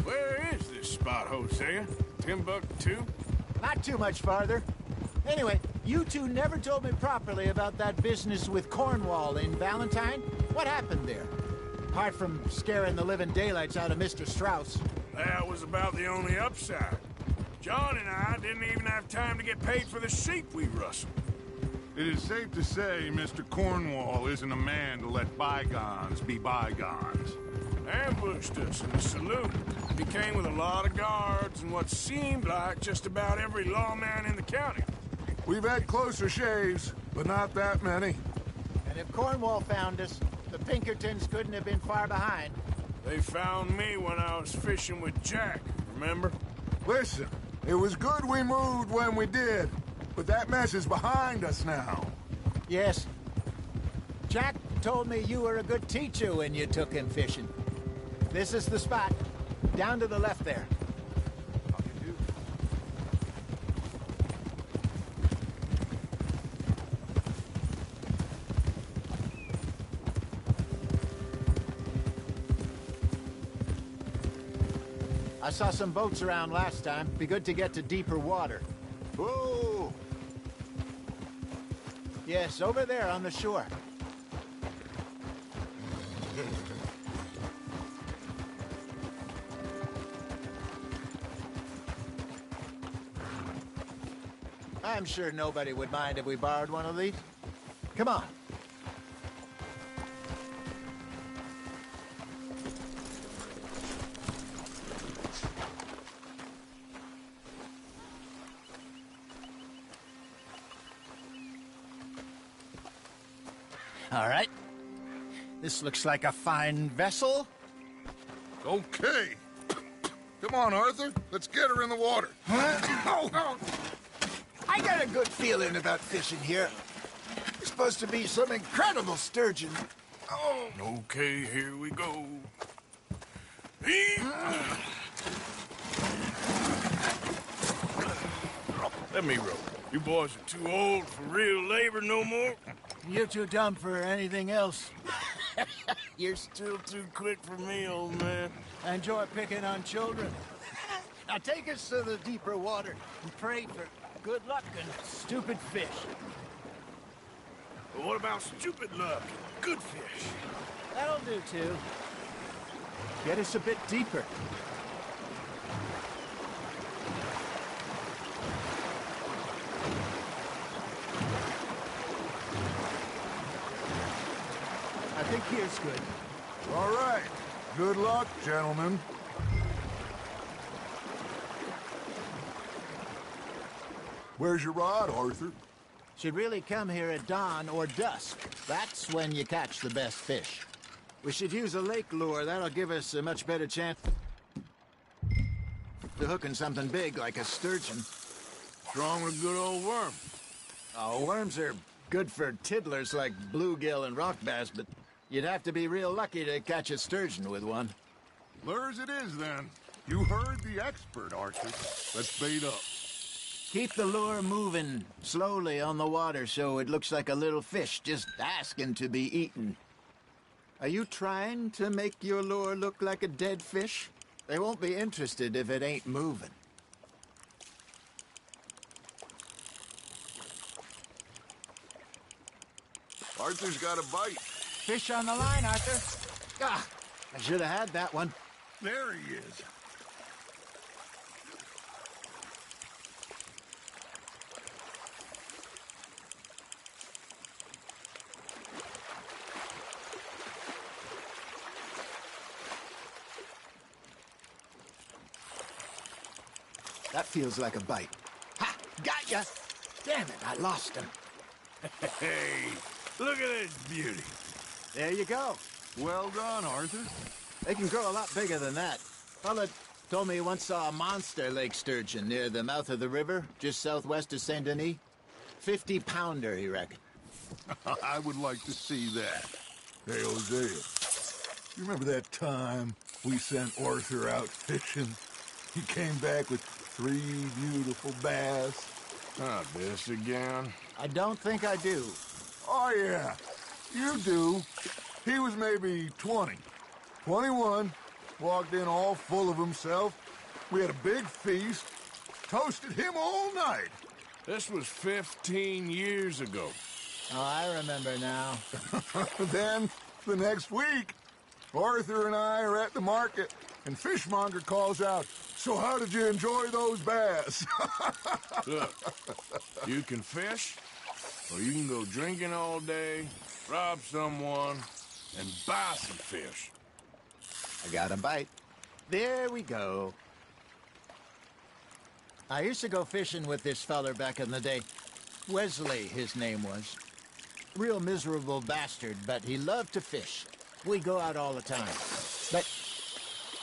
Where is this spot, Hosea? Timbuktu? Not too much farther. Anyway, you two never told me properly about that business with Cornwall in Valentine. What happened there? Apart from scaring the living daylights out of Mr. Strauss. That was about the only upside. John and I didn't even have time to get paid for the sheep we rustled. It is safe to say Mr. Cornwall isn't a man to let bygones be bygones. Ambushed us in the saloon. He came with a lot of guards and what seemed like just about every lawman in the county. We've had closer shaves, but not that many. And if Cornwall found us, the Pinkertons couldn't have been far behind. They found me when I was fishing with Jack, remember? Listen, it was good we moved when we did, but that mess is behind us now. Yes. Jack told me you were a good teacher when you took him fishing. This is the spot. Down to the left there. I saw some boats around last time. Be good to get to deeper water. Whoa! Yes, over there on the shore. I'm sure nobody would mind if we borrowed one of these. Come on. All right. This looks like a fine vessel. Okay. Come on, Arthur. Let's get her in the water. Oh. I got a good feeling about fishing here. It's supposed to be some incredible sturgeon. Oh. Okay, here we go. Let me row. You boys are too old for real labor no more. You're too dumb for anything else. You're still too quick for me, old man. I enjoy picking on children. Now take us to the deeper water and pray for good luck and stupid fish. But what about stupid luck and good fish? That'll do, too. Get us a bit deeper. I think here's good. All right. Good luck, gentlemen. Where's your rod, Arthur? Should really come here at dawn or dusk. That's when you catch the best fish. We should use a lake lure. That'll give us a much better chance to hooking something big like a sturgeon. What's wrong with a good old worm? Oh, worms are good for tiddlers like bluegill and rock bass, but you'd have to be real lucky to catch a sturgeon with one. Lures it is, then. You heard the expert, Arthur. Let's bait up. Keep the lure moving slowly on the water so it looks like a little fish just asking to be eaten. Are you trying to make your lure look like a dead fish? They won't be interested if it ain't moving. Arthur's got a bite. Fish on the line, Arthur. Ah, I should have had that one. There he is. That feels like a bite. Ha! Got ya! Damn it, I lost him. Hey, look at this beauty. There you go. Well done, Arthur. They can grow a lot bigger than that. Fella told me he once saw a monster lake sturgeon near the mouth of the river, just southwest of Saint Denis. 50-pounder, he reckoned. I would like to see that. Hey, Hosea, you remember that time we sent Arthur out fishing? He came back with 3 beautiful bass. Not this again. I don't think I do. Oh, yeah. You do. He was maybe 20. 21. Walked in all full of himself. We had a big feast. Toasted him all night. This was 15 years ago. Oh, I remember now. Then, the next week, Arthur and I are at the market, and Fishmonger calls out, "So how did you enjoy those bass?" Look, you can fish, or you can go drinking all day, rob someone, and buy some fish. I got a bite. There we go. I used to go fishing with this feller back in the day. Wesley, his name was. Real miserable bastard, but he loved to fish. We go out all the time. But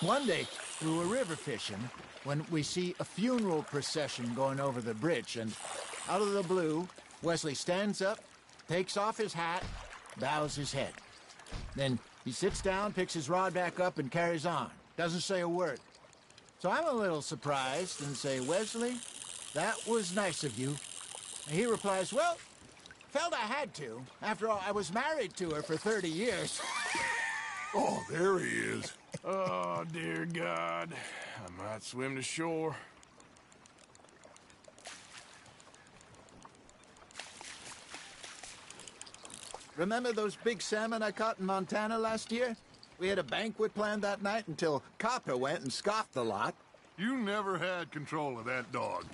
one day, we were river fishing when we see a funeral procession going over the bridge, and out of the blue, Wesley stands up, takes off his hat, bows his head. Then he sits down, picks his rod back up, and carries on. Doesn't say a word. So I'm a little surprised and say, "Wesley, that was nice of you." And he replies, "Well, felt I had to. After all, I was married to her for 30 years. Oh, there he is. Oh, dear God. I might swim to shore. Remember those big salmon I caught in Montana last year? We had a banquet planned that night until Copper went and scoffed the lot. You never had control of that dog.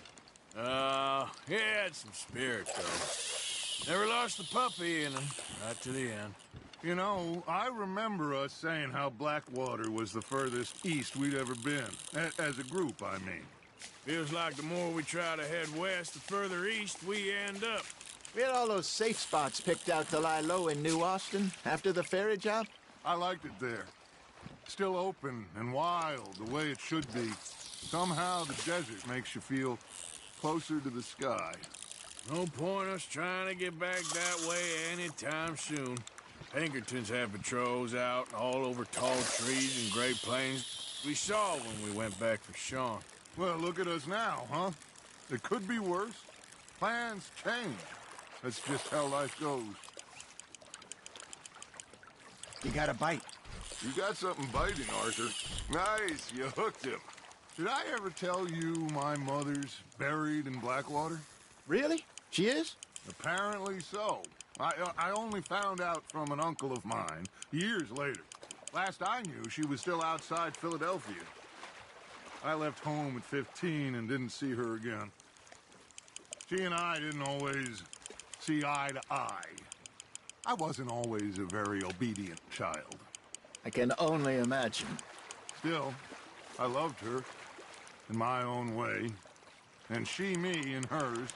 He had some spirit, though. Never lost the puppy in him, right to the end. You know, I remember us saying how Blackwater was the furthest east we'd ever been. As a group, I mean. Feels like the more we try to head west, the further east we end up. We had all those safe spots picked out to lie low in New Austin after the ferry job. I liked it there. Still open and wild, the way it should be. Somehow the desert makes you feel closer to the sky. No point us trying to get back that way anytime soon. Pinkertons have patrols out all over tall trees and Great Plains. We saw when we went back for Sean. Well, look at us now, huh? It could be worse. Plans change. That's just how life goes. You got a bite. You got something biting, Arthur. Nice, you hooked him. Did I ever tell you my mother's buried in Blackwater? Really? She is? Apparently so. I only found out from an uncle of mine years later. Last I knew, she was still outside Philadelphia. I left home at 15 and didn't see her again. She and I didn't always see eye to eye. I wasn't always a very obedient child. I can only imagine. Still, I loved her in my own way, and she me in hers.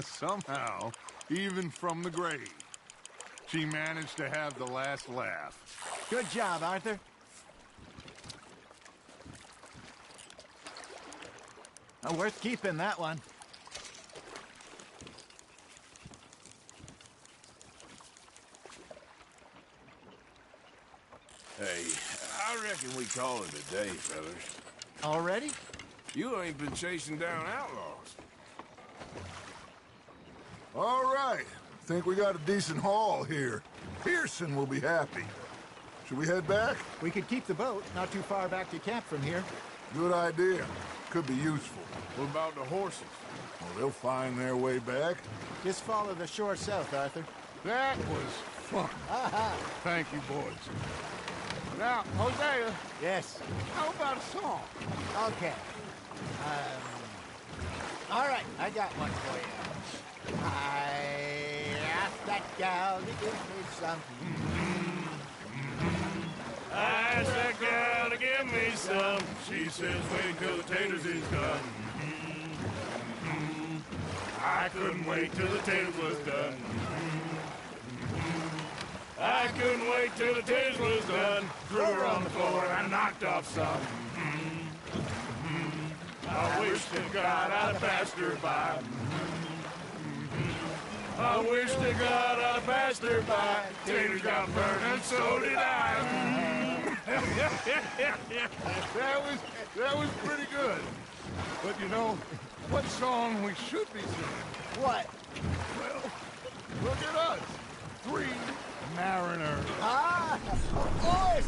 Somehow, even from the grave, she managed to have the last laugh. Good job, Arthur. Oh, worth keeping, that one. Hey, I reckon we call it a day, fellas. Already? You ain't been chasing down outlaws. All right. Think we got a decent haul here. Pearson will be happy. Should we head back? We could keep the boat, not too far back to camp from here. Good idea. Could be useful. What about the horses? Well, they'll find their way back. Just follow the shore south, Arthur. That was fun. Thank you, boys. Now, Hosea, Yes. how about a song? Okay. All right, I got one for you. I asked that gal to give me some. I asked that gal to give me some. She says, wait till the taters is done. I couldn't wait till the taters was done. I couldn't wait till the taters was done. Threw her on the floor and I knocked off some. I wish to God I'd passed her by. I wish to God I passed her by. Taters got burned and so did I. That was pretty good. But you know, what song we should be singing? What? Well, look at us. 3 mariners. Ah! Boys!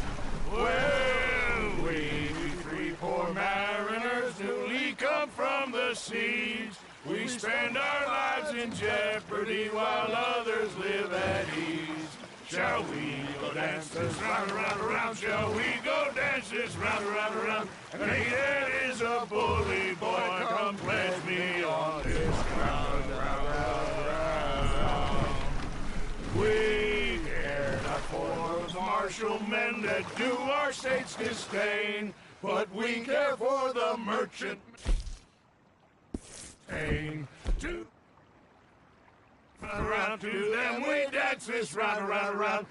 Well, we 3 poor mariners newly come from the seas. We spend our lives in jeopardy while others live at ease. Shall we go dance this round, around, around? Shall we go dance this round, around, around? And that is a bully boy, come pledge me on this round, round, round, round. We care not for the martial men that do our state's disdain, but we care for the merchant. To around to them we dance this round, around, around.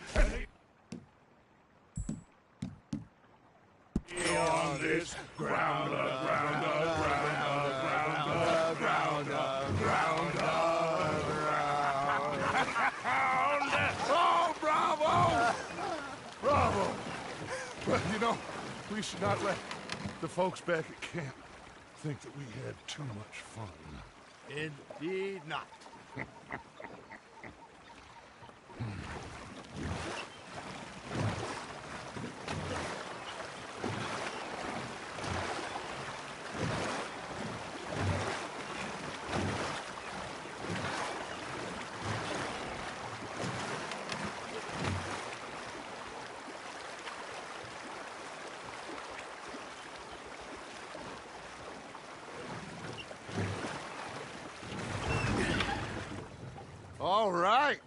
On this ground, ground, ground, ground, ground, ground, ground. Oh, bravo! Bravo! Well, you know, we should not let the folks back at camp think that we had too much fun. Indeed not. All right.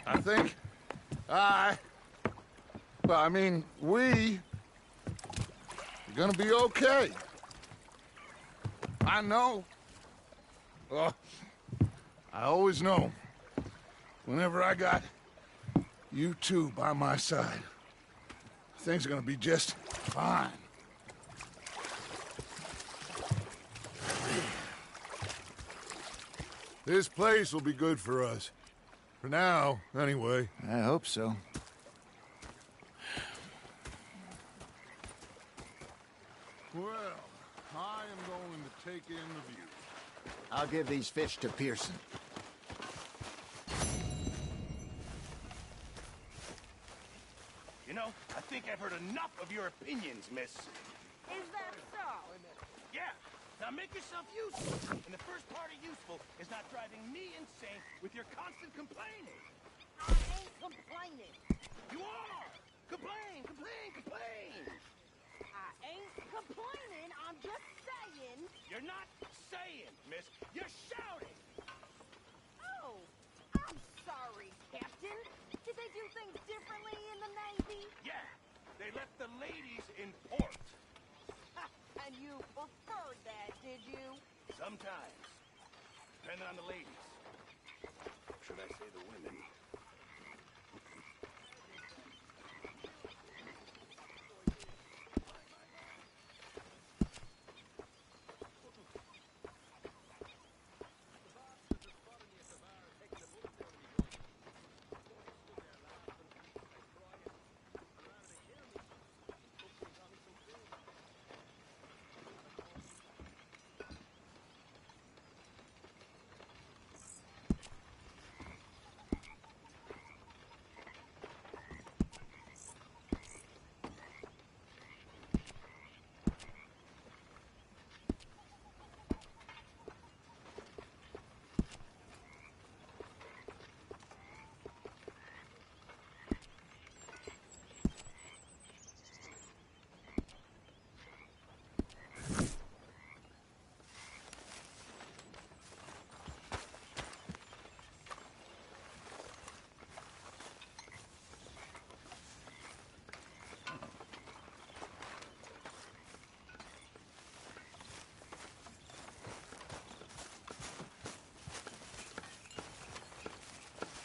I think we are gonna be okay. I know. I always know. Whenever I got you two by my side, things are gonna be just fine. This place will be good for us. For now, anyway. I hope so. Well, I am going to take in the view. I'll give these fish to Pearson. You know, I think I've heard enough of your opinions, miss. Is that so? Yeah. Now make yourself useful. And the first part of useful is not driving me insane with your constant complaining. I ain't complaining. You are! Complain, complain, complain! I ain't complaining. I'm just saying. You're not saying, miss. You're shouting! Oh, I'm sorry, Captain. Did they do things differently crazy? Yeah, they left the ladies in port. And you preferred that, did you? Sometimes. Depending on the ladies. Or should I say the women?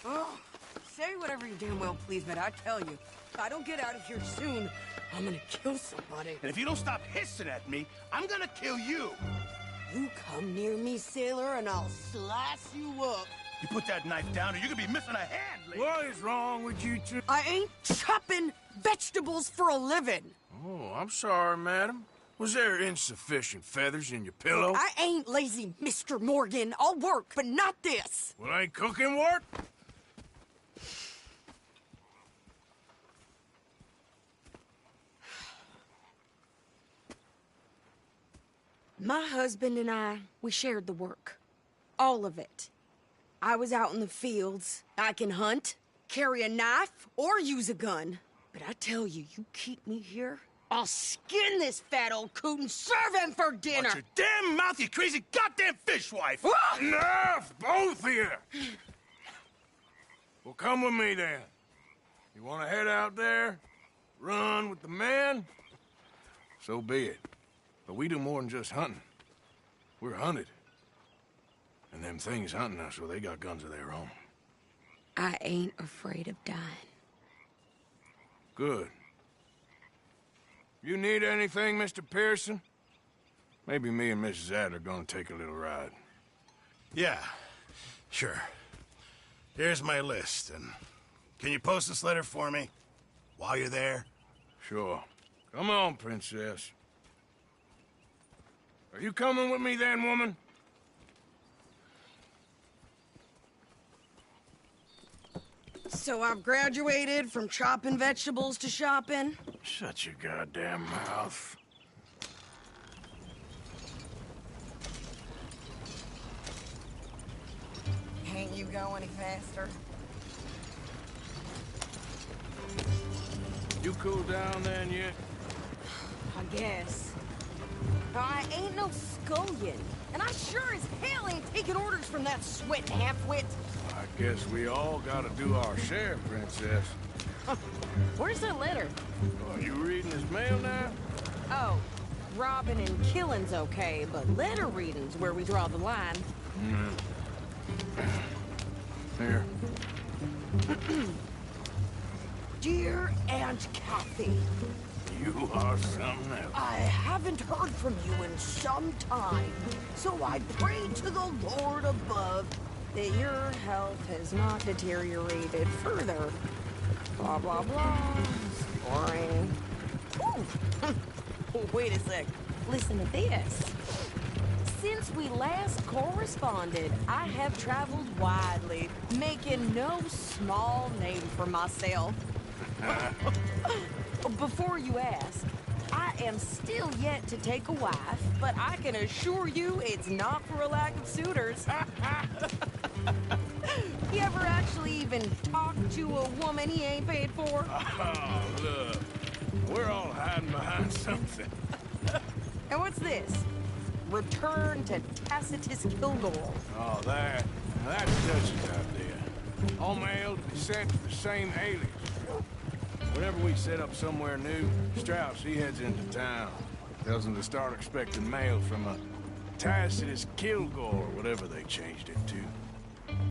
Oh, say whatever you damn well please, but I tell you, if I don't get out of here soon, I'm gonna kill somebody. And if you don't stop hissing at me, I'm gonna kill you. You come near me, sailor, and I'll slice you up. You put that knife down or you're gonna be missing a hand, lady. What is wrong with you two? I ain't chopping vegetables for a living. Oh, I'm sorry, madam. Was there insufficient feathers in your pillow? I ain't lazy, Mr. Morgan. I'll work, but not this. Well, ain't cooking work? My husband and I, we shared the work. All of it. I was out in the fields. I can hunt, carry a knife, or use a gun. But I tell you, you keep me here, I'll skin this fat old coot and serve him for dinner. Watch your damn mouth, you crazy goddamn fishwife! Enough, both of you! Well, come with me then. You want to head out there, run with the men? So be it. But we do more than just hunting. We're hunted. And them things hunting us, well, they got guns of their own. I ain't afraid of dying. Good. You need anything, Mr. Pearson? Maybe me and Mrs. Adler are gonna take a little ride. Yeah, sure. Here's my list, and can you post this letter for me while you're there? Sure. Come on, Princess. Are you coming with me then, woman? So I've graduated from chopping vegetables to shopping? Shut your goddamn mouth. Can't you go any faster? You cool down then yet? I guess. I ain't no scullion, and I sure as hell ain't taking orders from that sweat half-wit. I guess we all gotta do our share, Princess. Where's that letter? Are you reading his mail now? Oh, robbing and killing's okay, but letter reading's where we draw the line. Here. Dear Aunt Kathy, You are something else. I haven't heard from you in some time, so I pray to the Lord above that your health has not deteriorated further. Blah, blah, blah. Boring. Ooh. Wait a sec. Listen to this. Since we last corresponded, I have traveled widely, making no small name for myself. Before you ask, I am still yet to take a wife, but I can assure you it's not for a lack of suitors. You ever actually even talked to a woman he ain't paid for? Oh, look. We're all hiding behind something. And what's this? Return to Tacitus Kilgore. Oh, that's Dutch's idea. All mail to be sent to the same alias. Whenever we set up somewhere new, Strauss, he heads into town. Tells them to start expecting mail from a Tacitus Kilgore, whatever they changed it to.